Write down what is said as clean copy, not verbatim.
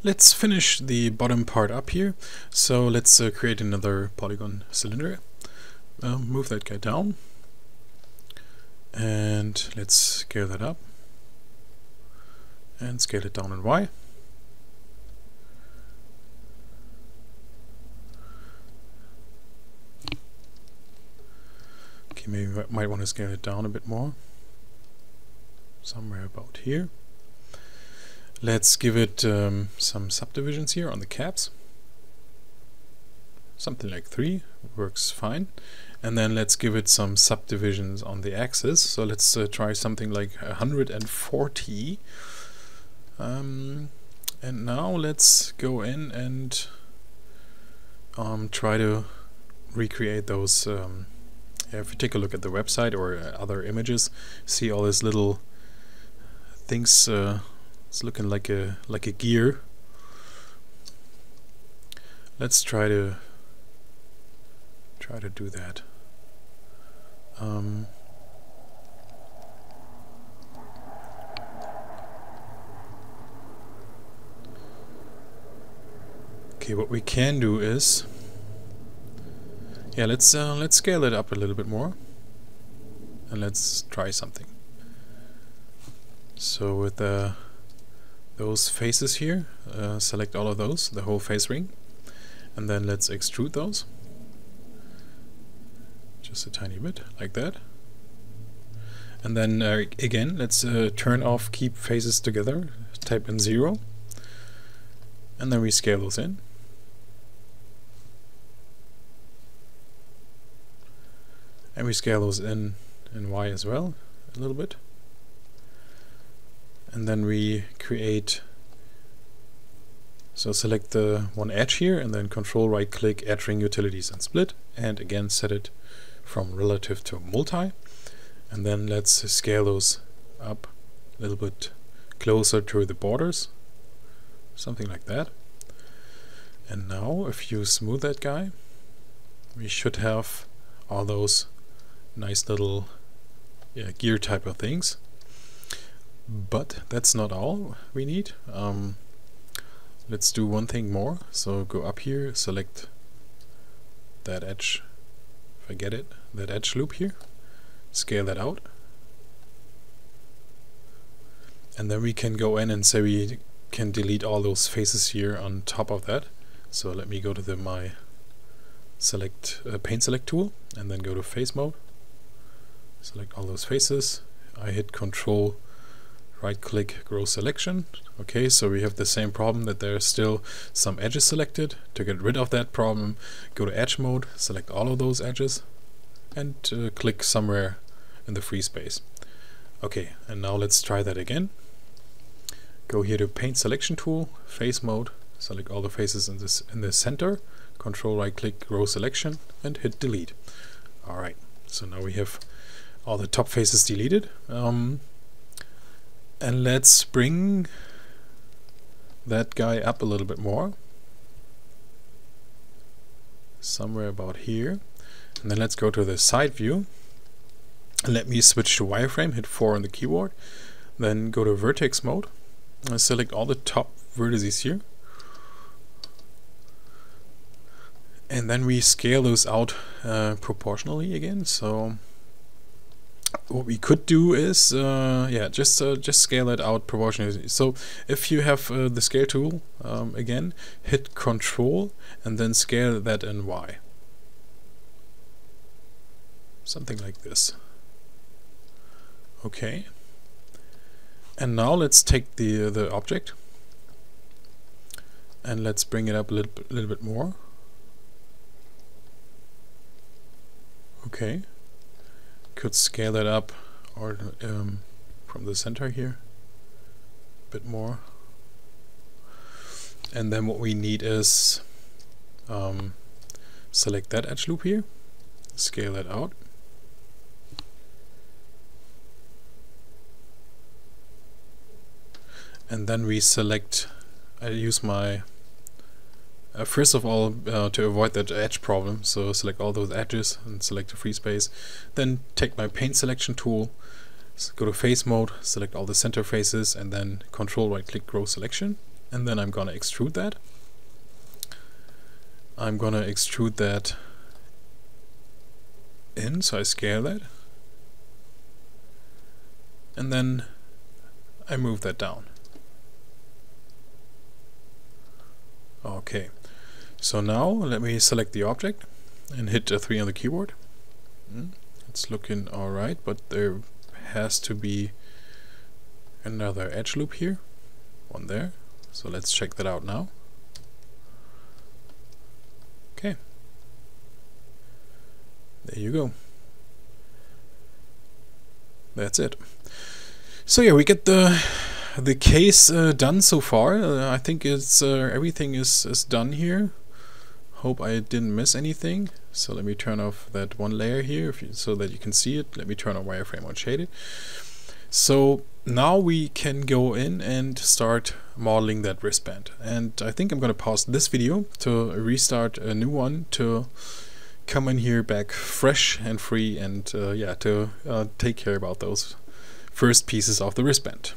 Let's finish the bottom part up here. So let's create another polygon cylinder. Move that guy down. And let's scale that up. And scale it down in Y. Okay, maybe I might want to scale it down a bit more. Somewhere about here. Let's give it some subdivisions here on the caps. Something like 3 works fine. And then let's give it some subdivisions on the axis. So let's try something like 140. And now let's go in and try to recreate those. If you take a look at the website or other images, see all these little things. It's looking like a gear. Let's try to do that. Okay, what we can do is, yeah, let's scale it up a little bit more, and let's try something. So with those faces here, select all of those, the whole face ring, and then let's extrude those. Just a tiny bit, like that. And then again, let's turn off keep faces together, type in 0, and then we scale those in. And we scale those in Y as well, a little bit. And then we create, so select the one edge here, and then control right click, edge ring utilities and split, and again set it from relative to multi, and then let's scale those up a little bit closer to the borders, something like that. And now if you smooth that guy, we should have all those nice little gear type of things. But that's not all we need. Let's do one thing more. So go up here, select that edge, if I get it, that edge loop here, scale that out, and then we can go in and say we can delete all those faces here on top of that. So let me go to the my select paint select tool, and then go to face mode, select all those faces. I hit control right click, grow selection. Okay, so we have the same problem that there are still some edges selected. To get rid of that problem, go to edge mode, select all of those edges, and click somewhere in the free space. Okay, and now let's try that again. Go here to paint selection tool, face mode, select all the faces in the center, control right click, grow selection, and hit delete. Alright, so now we have all the top faces deleted. And let's bring that guy up a little bit more, somewhere about here, and then let's go to the side view, and let me switch to wireframe, hit 4 on the keyboard, then go to vertex mode and select all the top vertices here, and then we scale those out proportionally again. So what we could do is just scale it out proportionally. So if you have the scale tool, again hit control and then scale that in Y, something like this. Okay, and now let's take the object and let's bring it up a little bit more. Okay, could scale that up or from the center here a bit more. And then what we need is select that edge loop here, scale that out, and then we select, I use my first of all, to avoid that edge problem, so select all those edges and select the free space. Then take my paint selection tool, go to face mode, select all the center faces, and then control right click, grow selection. and then I'm gonna extrude that. I'm gonna extrude that in, so I scale that, and then I move that down. Okay, so now let me select the object and hit 3 on the keyboard. It's looking alright, but there has to be another edge loop here, one there, so let's check that out now. Okay, there you go. That's it. So yeah, we get the case done so far. I think it's everything is done here. Hope I didn't miss anything. So let me turn off that one layer here so that you can see it. Let me turn on wireframe unshaded. So now we can go in and start modeling that wristband. And I think I'm going to pause this video to restart a new one to come in here back fresh and free, and yeah, to take care about those first pieces of the wristband.